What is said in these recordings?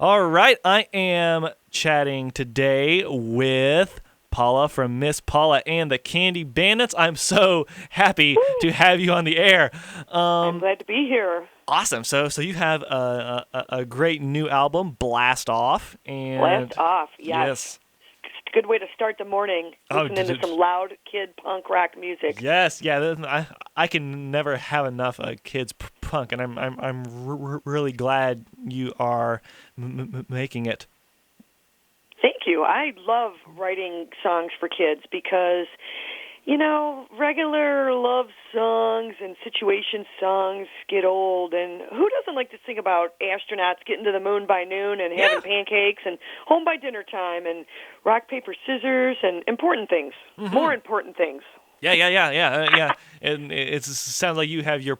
All right, I am chatting today with Paula from Miss Paula and the Candy Bandits. I'm so happy to have you on the air. I'm glad to be here. Awesome. So you have a great new album, Blast Off, and Blast off, yes. Good way to start the morning, listening to some loud kid punk rock music. Yes, yeah. I can never have enough kids punk, and I'm really glad you are making it. Thank you. I love writing songs for kids because, regular love songs and situation songs get old, and who doesn't like to sing about astronauts getting to the moon by noon and having pancakes and home by dinner time and rock, paper, scissors and important things, more important things. Yeah. And it sounds like you have your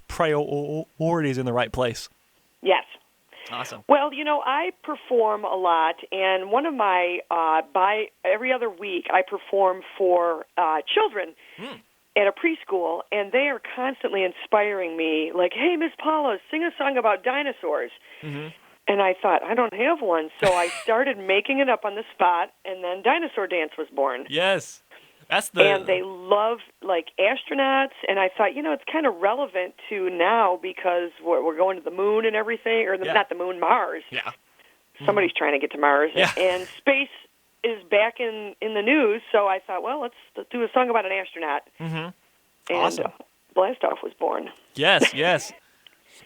priorities in the right place. Yes. Awesome. Well, I perform a lot, and one of my, every other week, I perform for children at a preschool, and they are constantly inspiring me, like, hey, Miss Paula, sing a song about dinosaurs. Mm-hmm. And I thought, I don't have one, so I started making it up on the spot, and then Dinosaur Dance was born. Yes. And they love, astronauts, and I thought, it's kind of relevant to now because we're going to the moon and everything, or not the moon, Mars. Yeah. Somebody's trying to get to Mars. Yeah. And space is back in the news, so I thought, well, let's do a song about an astronaut. Mm-hmm. And awesome. Blast Off was born. Yes.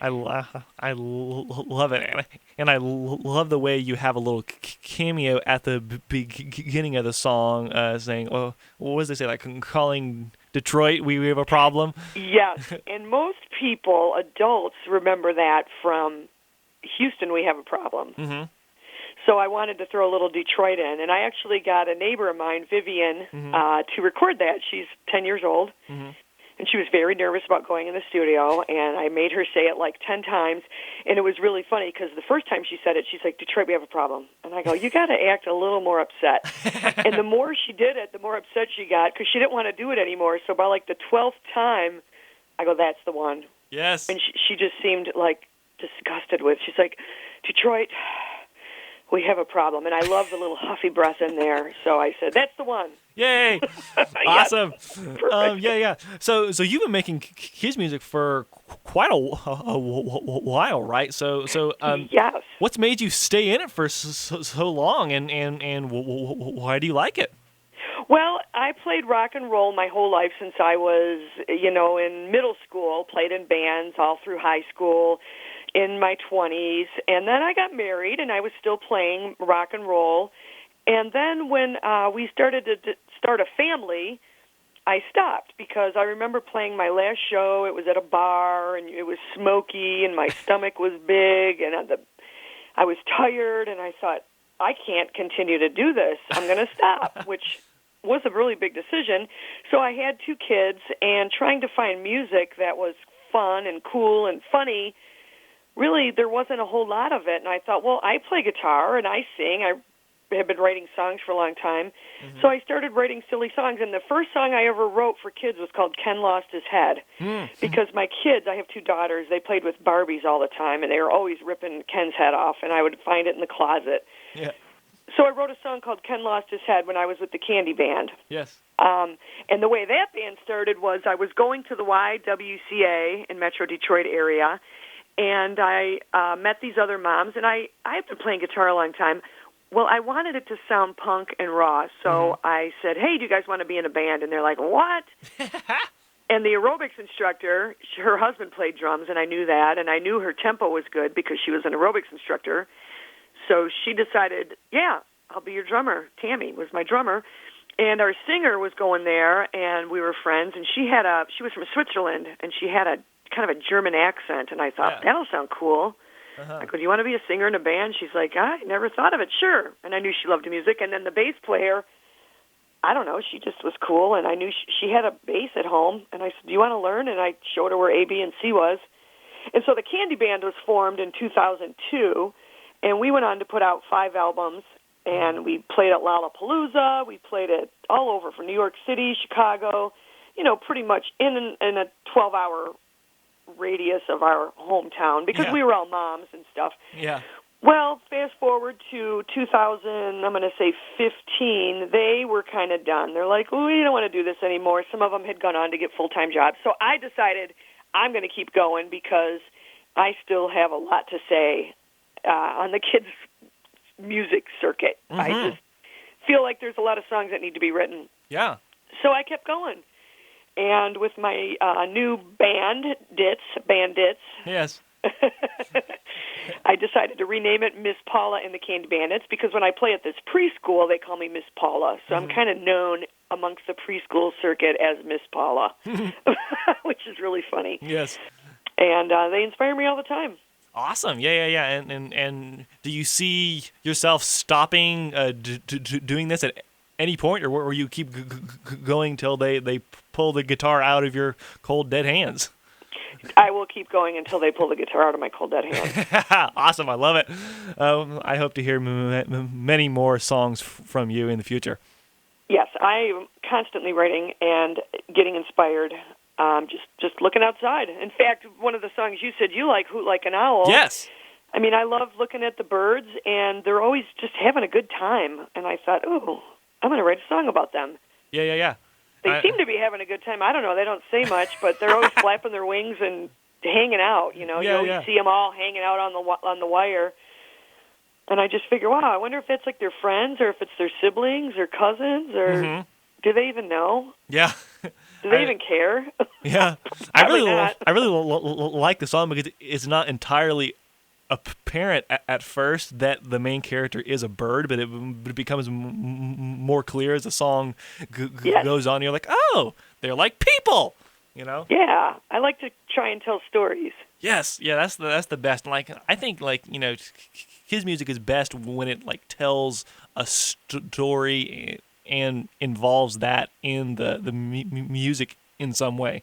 I love it, and I love the way you have a little cameo at the beginning of the song, saying, "Oh, what does they say? Like calling Detroit, we have a problem." Yes, and most people, adults, remember that from Houston. We have a problem. Mm-hmm. So I wanted to throw a little Detroit in, and I actually got a neighbor of mine, Vivian, to record that. She's 10 years old. Mm-hmm. And she was very nervous about going in the studio, and I made her say it like 10 times, and it was really funny because the first time she said it, she's like, Detroit, we have a problem. And I go, you got to act a little more upset. And the more she did it, the more upset she got because she didn't want to do it anymore. So by like the 12th time, I go, that's the one. Yes. And she just seemed like disgusted with, she's like, Detroit, we have a problem. And I love the little huffy breath in there. So I said, that's the one. Yay! Awesome. Yeah. So you've been making kids music for quite a while, right? So yes. What's made you stay in it for so long, and why do you like it? Well, I played rock and roll my whole life since I was, in middle school, played in bands all through high school, in my 20s, and then I got married, and I was still playing rock and roll. And then when we started to start a family, I stopped because I remember playing my last show. It was at a bar, and it was smoky, and my stomach was big, and I was tired, and I thought, I can't continue to do this. I'm going to stop, which was a really big decision. So I had 2 kids, and trying to find music that was fun and cool and funny, really there wasn't a whole lot of it. And I thought, well, I play guitar, and I sing. I have been writing songs for a long time. Mm-hmm. So I started writing silly songs, and the first song I ever wrote for kids was called Ken Lost His Head, because my kids, I have 2 daughters, they played with Barbies all the time, and they were always ripping Ken's head off, and I would find it in the closet. Yeah. So I wrote a song called Ken Lost His Head when I was with the Candy Band. Yes. And the way that band started was I was going to the YWCA in Metro Detroit area, and I met these other moms, and I've been playing guitar a long time. Well, I wanted it to sound punk and raw, so I said, hey, do you guys want to be in a band? And they're like, what? And the aerobics instructor, her husband played drums, and I knew that, and I knew her tempo was good because she was an aerobics instructor. So she decided, yeah, I'll be your drummer. Tammy was my drummer. And our singer was going there, and we were friends, and she was from Switzerland, and she had a kind of a German accent, and I thought, that'll sound cool. I go, do you want to be a singer in a band? She's like, I never thought of it. Sure. And I knew she loved music. And then the bass player, I don't know, she just was cool. And I knew she had a bass at home. And I said, do you want to learn? And I showed her where A, B, and C was. And so the Candy Band was formed in 2002. And we went on to put out 5 albums. And we played at Lollapalooza. We played it all over from New York City, Chicago, pretty much in a 12-hour radius of our hometown because we were all moms and stuff. Yeah. Well, fast forward to 2000, I'm going to say 15, they were kind of done. They're like, oh, we don't want to do this anymore. Some of them had gone on to get full-time jobs. So I decided I'm going to keep going because I still have a lot to say on the kids' music circuit. I Mm-hmm. just feel like there's a lot of songs that need to be written. Yeah. So I kept going. And with my new Bandits, Yes. I decided to rename it Miss Paula and the Candy Bandits because when I play at this preschool, they call me Miss Paula. So I'm kind of known amongst the preschool circuit as Miss Paula, which is really funny. Yes. And they inspire me all the time. Awesome. Yeah. And do you see yourself stopping doing this at any point, or will you keep going till they pull the guitar out of your cold, dead hands? I will keep going until they pull the guitar out of my cold, dead hands. Awesome. I love it. I hope to hear many more songs from you in the future. Yes, I am constantly writing and getting inspired. Just looking outside. In fact, one of the songs you said you like, Hoot Like an Owl. Yes. I mean, I love looking at the birds, and they're always just having a good time. And I thought, oh, I'm going to write a song about them. Yeah. They seem to be having a good time. I don't know. They don't say much, but they're always flapping their wings and hanging out. You know, you always see them all hanging out on the wire. And I just figure, wow, I wonder if that's like their friends or if it's their siblings or cousins or do they even know? Yeah. Do they even care? Yeah. I really like the song because it's not entirely apparent at first that the main character is a bird, but it becomes more clear as the song goes on. You're like, oh, they're like people, you know? Yeah, I like to try and tell stories. Yes, yeah, that's the best. Like, I think, like, you know, his music is best when it like tells a story and involves that in the music in some way.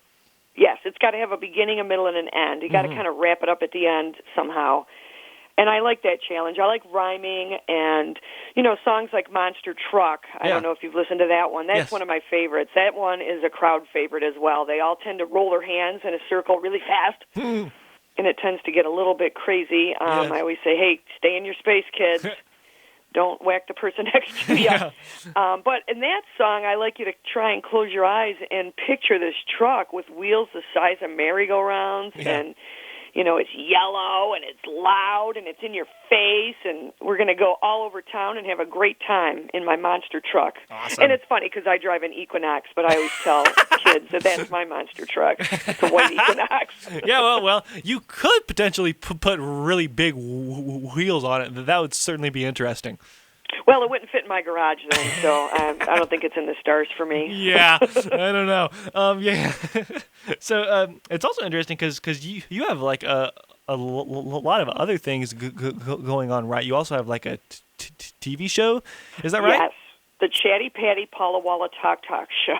Yes, it's got to have a beginning, a middle, and an end. You got to kind of wrap it up at the end somehow. And I like that challenge. I like rhyming and, you know, songs like Monster Truck. I don't know if you've listened to that one. That's one of my favorites. That one is a crowd favorite as well. They all tend to roll their hands in a circle really fast, and it tends to get a little bit crazy. I always say, hey, stay in your space, kids. Don't whack the person next to you. But in that song, I like you to try and close your eyes and picture this truck with wheels the size of merry-go-rounds, and, you know, it's yellow, and it's loud, and it's in your face, and we're going to go all over town and have a great time in my monster truck. Awesome. And it's funny because I drive an Equinox, but I always tell kids that that's my monster truck. It's a white Equinox. Yeah, well, you could potentially put really big wheels on it. That would certainly be interesting. Well, it wouldn't fit in my garage then, so I don't think it's in the stars for me. Yeah, I don't know. Yeah. So it's also interesting because you have like a lot of other things going on, right? You also have like a TV show. Is that right? Yes, the Chatty Patty Paula Walla Talk Show.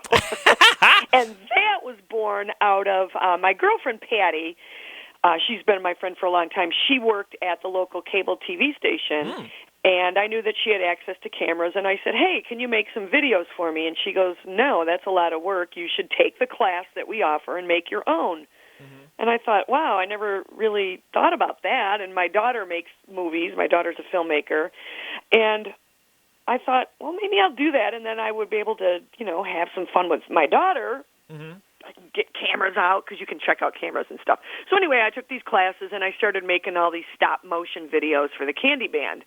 And that was born out of my girlfriend Patty. She's been my friend for a long time. She worked at the local cable TV station. And I knew that she had access to cameras, and I said, hey, can you make some videos for me? And she goes, no, that's a lot of work. You should take the class that we offer and make your own. And I thought, wow, I never really thought about that. And my daughter makes movies. My daughter's a filmmaker. And I thought, well, maybe I'll do that, and then I would be able to, you know, have some fun with my daughter. I can get cameras out because you can check out cameras and stuff. So anyway, I took these classes, and I started making all these stop-motion videos for the Candy Band.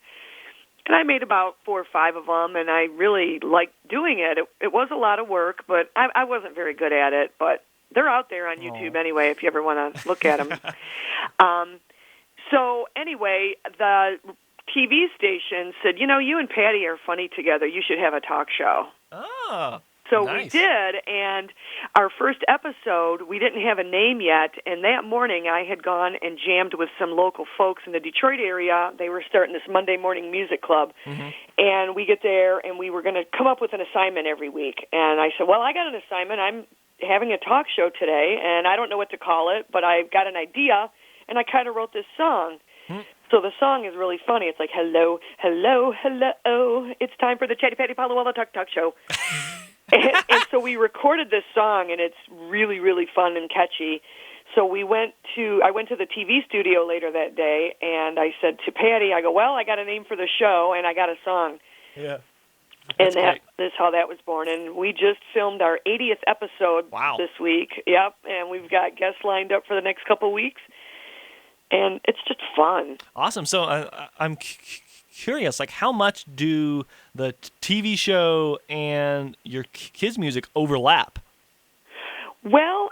And I made about 4 or 5 of them, and I really liked doing it. It was a lot of work, but I wasn't very good at it. But they're out there on YouTube anyway if you ever want to look at them. So anyway, the TV station said, you know, you and Patty are funny together. You should have a talk show. Oh, So nice. we did, and our first episode, we didn't have a name yet, and that morning I had gone and jammed with some local folks in the Detroit area. They were starting this Monday morning music club, and we get there, and we were going to come up with an assignment every week. And I said, well, I got an assignment. I'm having a talk show today, and I don't know what to call it, but I've got an idea, and I kind of wrote this song. So the song is really funny. It's like, hello, hello, hello, it's time for the Chatty Patty Paula Walla Talk Show. and so we recorded this song, and it's really, really fun and catchy. So I went to the TV studio later that day, and I said to Patty, I go, well, I got a name for the show, and I got a song. Yeah. And that is how that was born. And we just filmed our 80th episode this week. Yep, and we've got guests lined up for the next couple weeks. And it's just fun. Awesome. So I'm curious, like, how much do the TV show and your kids' music overlap? Well,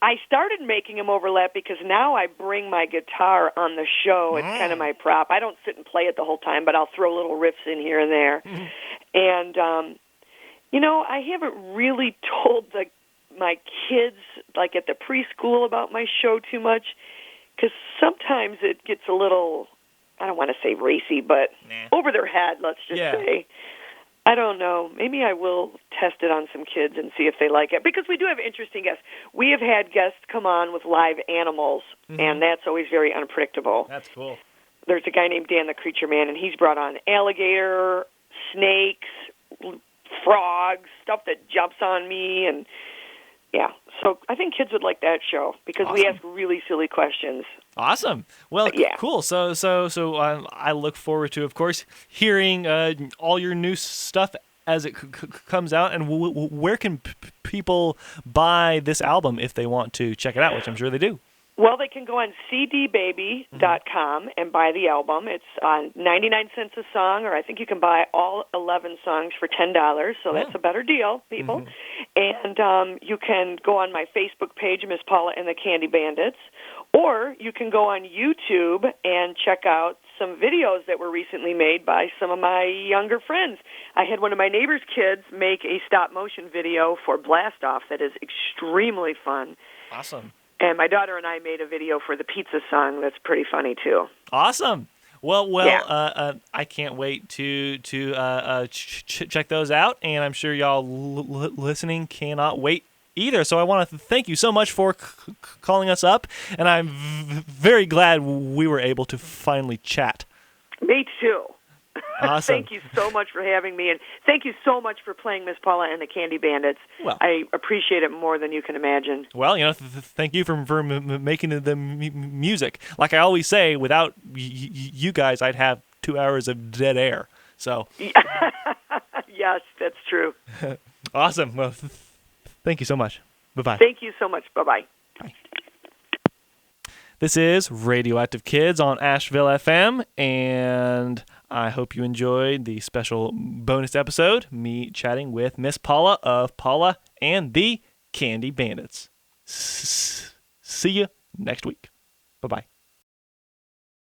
I started making them overlap because now I bring my guitar on the show. It's kind of my prop. I don't sit and play it the whole time, but I'll throw little riffs in here and there. And, I haven't really told my kids, like at the preschool, about my show too much because sometimes it gets a little, I don't want to say racy, but over their head, let's just say. I don't know. Maybe I will test it on some kids and see if they like it. Because we do have interesting guests. We have had guests come on with live animals, and that's always very unpredictable. That's cool. There's a guy named Dan the Creature Man, and he's brought on alligator, snakes, frogs, stuff that jumps on me, and so I think kids would like that show because we ask really silly questions. Awesome. Well, cool. So I look forward to, of course, hearing all your new stuff as it comes out. And where can people buy this album if they want to check it out, which I'm sure they do? Well, they can go on cdbaby.com and buy the album. It's 99 cents a song, or I think you can buy all 11 songs for $10, so that's a better deal, people. And you can go on my Facebook page, Miss Paula and the Candy Bandits, or you can go on YouTube and check out some videos that were recently made by some of my younger friends. I had one of my neighbor's kids make a stop-motion video for Blast Off that is extremely fun. Awesome. And my daughter and I made a video for the pizza song that's pretty funny, too. Awesome. Well, I can't wait to check those out, and I'm sure y'all listening cannot wait either. So I want to thank you so much for calling us up, and I'm very glad we were able to finally chat. Me too. Awesome. Thank you so much for having me, and thank you so much for playing Miss Paula and the Candy Bandits. Well, I appreciate it more than you can imagine. Well, thank you for making the music. Like I always say, without you guys, I'd have 2 hours of dead air. So. Yes, that's true. Awesome. Well, thank you so much. Bye-bye. Thank you so much. Bye-bye. Bye. This is Radioactive Kids on Asheville FM, and I hope you enjoyed the special bonus episode, me chatting with Miss Paula of Paula and the Candy Bandits. See you next week. Bye-bye.